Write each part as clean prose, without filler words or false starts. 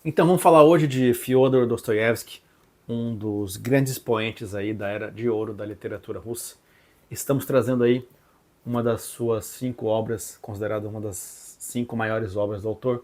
Então vamos falar hoje de Fyodor Dostoiévski, um dos grandes expoentes aí da era de ouro da literatura russa. Estamos trazendo aí uma das suas 5 obras, considerada uma das 5 maiores obras do autor,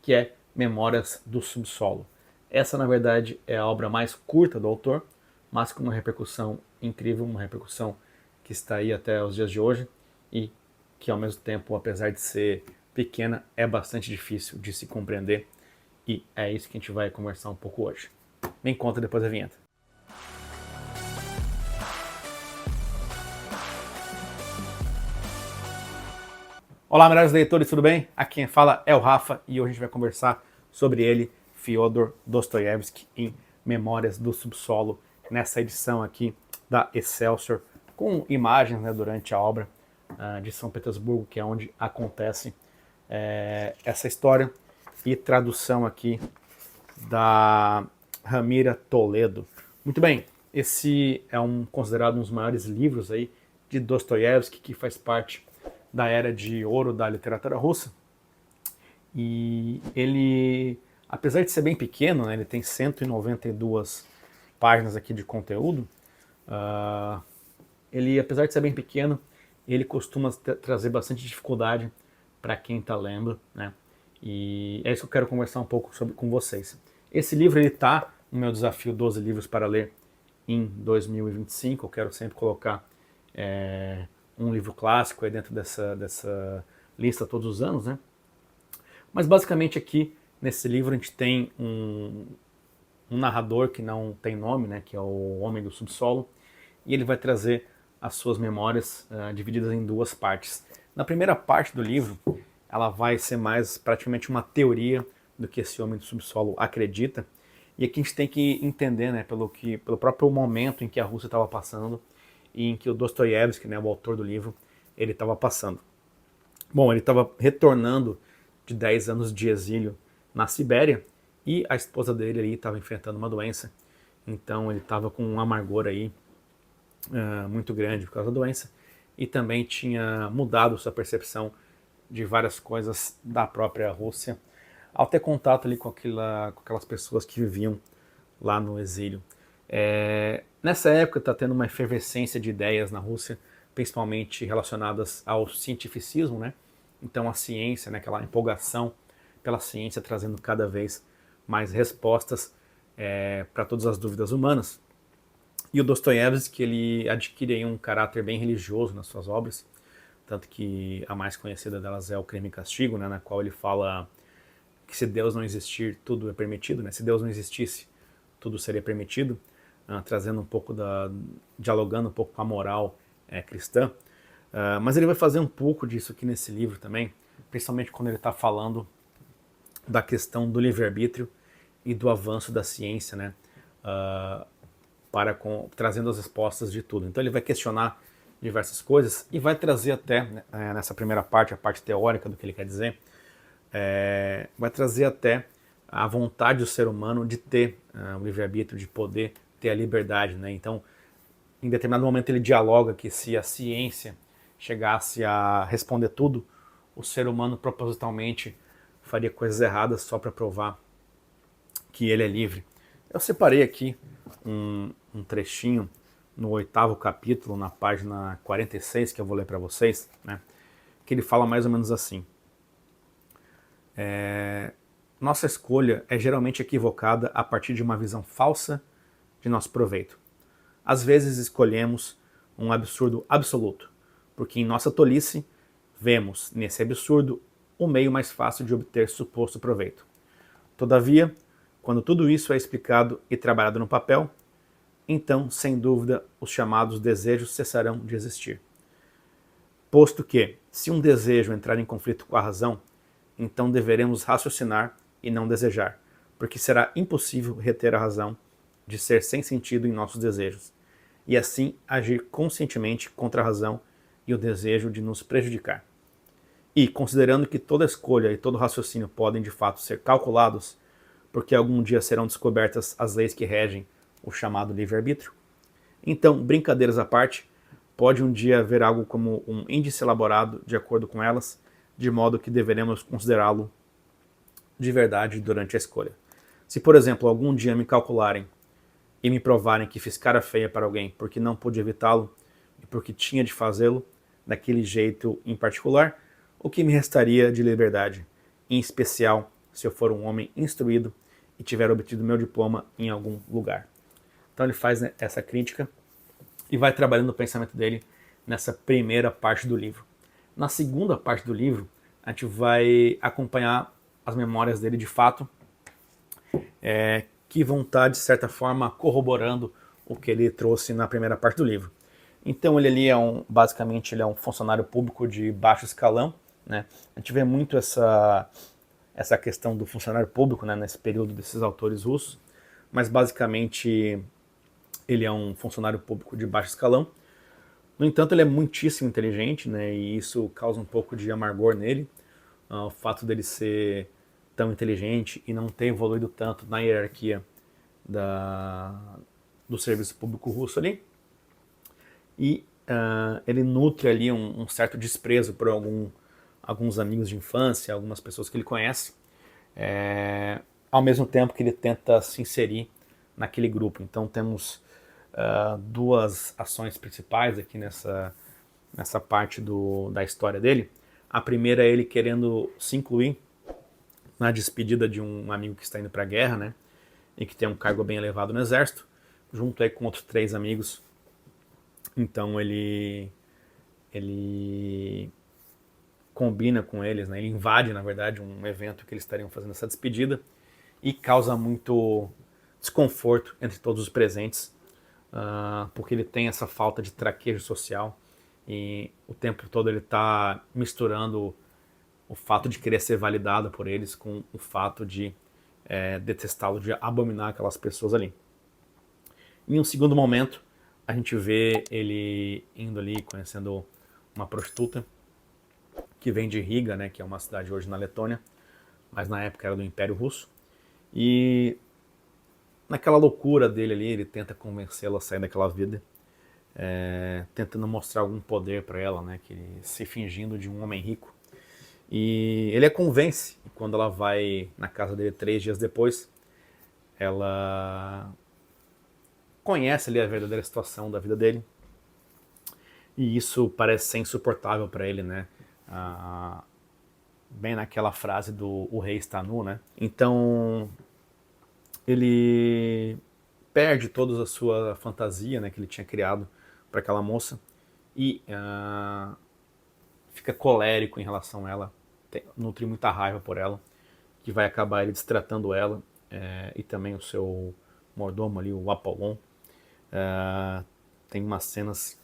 que é Memórias do Subsolo. Essa, na verdade, é a obra mais curta do autor, mas com uma repercussão incrível, uma repercussão que está aí até os dias de hoje e que, ao mesmo tempo, apesar de ser pequena, é bastante difícil de se compreender. E é isso que a gente vai conversar um pouco hoje. Me conta depois da vinheta. Olá, melhores leitores, tudo bem? Aqui quem fala é o Rafa e hoje a gente vai conversar sobre ele, Fyodor Dostoiévski, em Memórias do Subsolo, nessa edição aqui da Excelsior, com imagens, né, durante a obra de São Petersburgo, que é onde acontece essa história, e tradução aqui da Ramira Toledo. Muito bem, esse é considerado um dos maiores livros aí de Dostoiévski, que faz parte da era de ouro da literatura russa. E ele, apesar de ser bem pequeno, né, ele tem 192 páginas aqui de conteúdo, ele, apesar de ser bem pequeno, ele costuma trazer bastante dificuldade para quem está lendo, né? E é isso que eu quero conversar um pouco com vocês. Esse livro está no meu desafio 12 livros para ler em 2025. Eu quero sempre colocar um livro clássico aí dentro dessa lista todos os anos, né? Mas basicamente aqui nesse livro a gente tem um narrador que não tem nome, né? Que é o Homem do Subsolo, e ele vai trazer as suas memórias divididas em 2 partes. Na primeira parte do livro, ela vai ser mais praticamente uma teoria do que esse homem do subsolo acredita. E aqui a gente tem que entender, né, pelo próprio momento em que a Rússia estava passando e em que o Dostoiévski, né, o autor do livro, ele estava passando. Bom, ele estava retornando de 10 anos de exílio na Sibéria e a esposa dele ali estava enfrentando uma doença. Então ele estava com um amargor aí muito grande por causa da doença e também tinha mudado sua percepção de várias coisas da própria Rússia, ao ter contato ali com aquelas pessoas que viviam lá no exílio. Nessa época está tendo uma efervescência de ideias na Rússia, principalmente relacionadas ao cientificismo, né? Então a ciência, né, aquela empolgação pela ciência, trazendo cada vez mais respostas para todas as dúvidas humanas. E o Dostoiévski, ele adquire aí um caráter bem religioso nas suas obras, tanto que a mais conhecida delas é o Crime e Castigo, né, na qual ele fala que se Deus não existir, tudo é permitido, né? Se Deus não existisse, tudo seria permitido, trazendo um pouco dialogando um pouco com a moral cristã. Mas ele vai fazer um pouco disso aqui nesse livro também, principalmente quando ele está falando da questão do livre-arbítrio e do avanço da ciência, né? Trazendo as respostas de tudo. Então ele vai questionar diversas coisas e vai trazer até, nessa primeira parte, a parte teórica do que ele quer dizer, vai trazer até a vontade do ser humano de ter o livre-arbítrio, de poder ter a liberdade, né? Então, em determinado momento ele dialoga que se a ciência chegasse a responder tudo, o ser humano propositalmente faria coisas erradas só para provar que ele é livre. Eu separei aqui um trechinho no 8º capítulo, na página 46, que eu vou ler para vocês, né, que ele fala mais ou menos assim. Nossa escolha é geralmente equivocada a partir de uma visão falsa de nosso proveito. Às vezes escolhemos um absurdo absoluto, porque em nossa tolice vemos nesse absurdo o meio mais fácil de obter suposto proveito. Todavia, quando tudo isso é explicado e trabalhado no papel, então, sem dúvida, os chamados desejos cessarão de existir. Posto que, se um desejo entrar em conflito com a razão, então deveremos raciocinar e não desejar, porque será impossível reter a razão de ser sem sentido em nossos desejos, e assim agir conscientemente contra a razão e o desejo de nos prejudicar. E, considerando que toda escolha e todo raciocínio podem de fato ser calculados, porque algum dia serão descobertas as leis que regem o chamado livre-arbítrio, então, brincadeiras à parte, pode um dia haver algo como um índice elaborado de acordo com elas, de modo que deveremos considerá-lo de verdade durante a escolha. Se, por exemplo, algum dia me calcularem e me provarem que fiz cara feia para alguém porque não pude evitá-lo e porque tinha de fazê-lo daquele jeito em particular, o que me restaria de liberdade, em especial se eu for um homem instruído e tiver obtido meu diploma em algum lugar. Então ele faz, né, essa crítica e vai trabalhando o pensamento dele nessa primeira parte do livro. Na segunda parte do livro, a gente vai acompanhar as memórias dele de fato, que vão estar, de certa forma, corroborando o que ele trouxe na primeira parte do livro. Então ele ali basicamente ele é um funcionário público de baixo escalão, né? A gente vê muito essa questão do funcionário público, né, nesse período desses autores russos, mas basicamente ele é um funcionário público de baixo escalão. No entanto, ele é muitíssimo inteligente, né, e isso causa um pouco de amargor nele, o fato dele ser tão inteligente e não ter evoluído tanto na hierarquia do serviço público russo ali. E ele nutre ali um certo desprezo por alguns amigos de infância, algumas pessoas que ele conhece, ao mesmo tempo que ele tenta se inserir naquele grupo. Então temos duas ações principais aqui nessa parte da história dele. A primeira é ele querendo se incluir na despedida de um amigo que está indo para a guerra, né, e que tem um cargo bem elevado no exército, junto aí com outros 3 amigos. Então ele combina com eles, né, ele invade, na verdade, um evento que eles estariam fazendo essa despedida e causa muito desconforto entre todos os presentes, porque ele tem essa falta de traquejo social e o tempo todo ele está misturando o fato de querer ser validado por eles com o fato de detestá-lo, de abominar aquelas pessoas ali. Em um segundo momento, a gente vê ele indo ali, conhecendo uma prostituta que vem de Riga, né, que é uma cidade hoje na Letônia, mas na época era do Império Russo. E naquela loucura dele ali, ele tenta convencê-la a sair daquela vida, tentando mostrar algum poder para ela, né, que se fingindo de um homem rico. E ele a convence, e quando ela vai na casa dele 3 dias depois, ela conhece ali a verdadeira situação da vida dele, e isso parece ser insuportável para ele, né? Bem naquela frase do o rei está nu, né? Então ele perde toda a sua fantasia, né, que ele tinha criado para aquela moça e fica colérico em relação a ela, nutre muita raiva por ela, que vai acabar ele destratando ela e também o seu mordomo ali, o Apollon. Tem umas cenas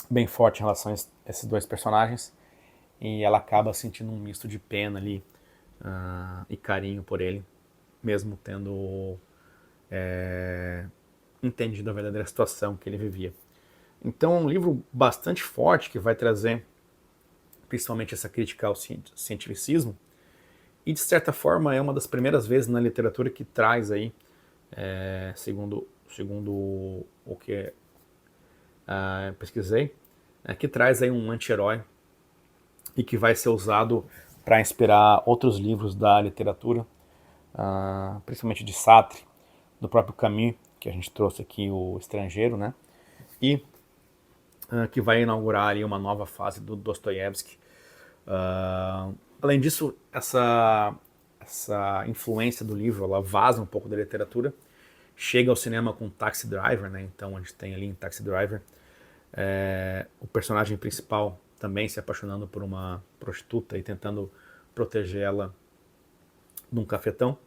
bem fortes em relação a esses 2 personagens e ela acaba sentindo um misto de pena ali e carinho por ele, mesmo tendo entendido a verdadeira situação que ele vivia. Então é um livro bastante forte que vai trazer principalmente essa crítica ao cientificismo e de certa forma é uma das primeiras vezes na literatura que traz aí, segundo o que pesquisei, que traz aí um anti-herói e que vai ser usado para inspirar outros livros da literatura, principalmente de Sartre, do próprio Camus, que a gente trouxe aqui, O Estrangeiro, né? E que vai inaugurar ali uma nova fase do Dostoiévski. Além disso, essa influência do livro, ela vaza um pouco da literatura, chega ao cinema com Taxi Driver, né? Então a gente tem ali em Taxi Driver o personagem principal também se apaixonando por uma prostituta e tentando proteger ela num cafetão.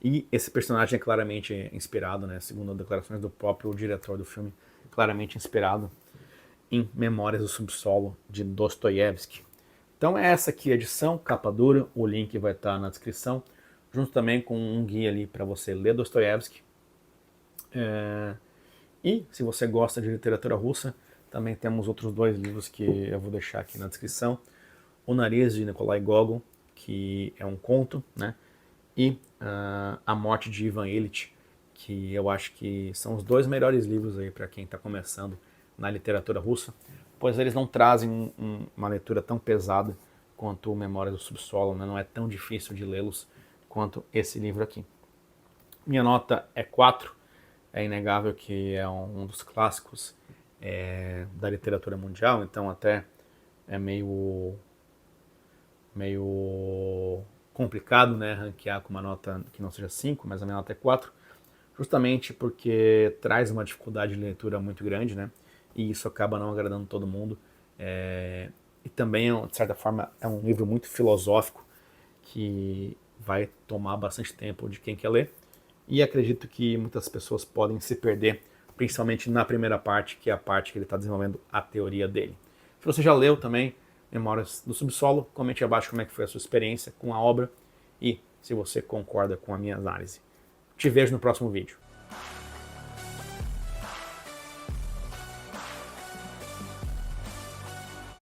E esse personagem é claramente inspirado, né, segundo as declarações do próprio diretor do filme, claramente inspirado em Memórias do Subsolo, de Dostoiévski. Então é essa aqui a edição, capa dura, o link vai estar na descrição, junto também com um guia ali para você ler Dostoiévski. E se você gosta de literatura russa, também temos outros 2 livros que eu vou deixar aqui na descrição. O Nariz, de Nikolai Gogol, que é um conto, né? E A Morte de Ivan Ilitch, que eu acho que são os 2 melhores livros aí para quem está começando na literatura russa, pois eles não trazem uma leitura tão pesada quanto Memórias do Subsolo, né? Não é tão difícil de lê-los quanto esse livro aqui. Minha nota é 4. É inegável que é um dos clássicos da literatura mundial, então até é meio complicado, né, ranquear com uma nota que não seja 5, mas a minha nota é 4, justamente porque traz uma dificuldade de leitura muito grande, né, e isso acaba não agradando todo mundo. E também, de certa forma, é um livro muito filosófico que vai tomar bastante tempo de quem quer ler, e acredito que muitas pessoas podem se perder, principalmente na primeira parte, que é a parte que ele está desenvolvendo a teoria dele. Se você já leu também Memórias do Subsolo, comente abaixo como é que foi a sua experiência com a obra e se você concorda com a minha análise. Te vejo no próximo vídeo.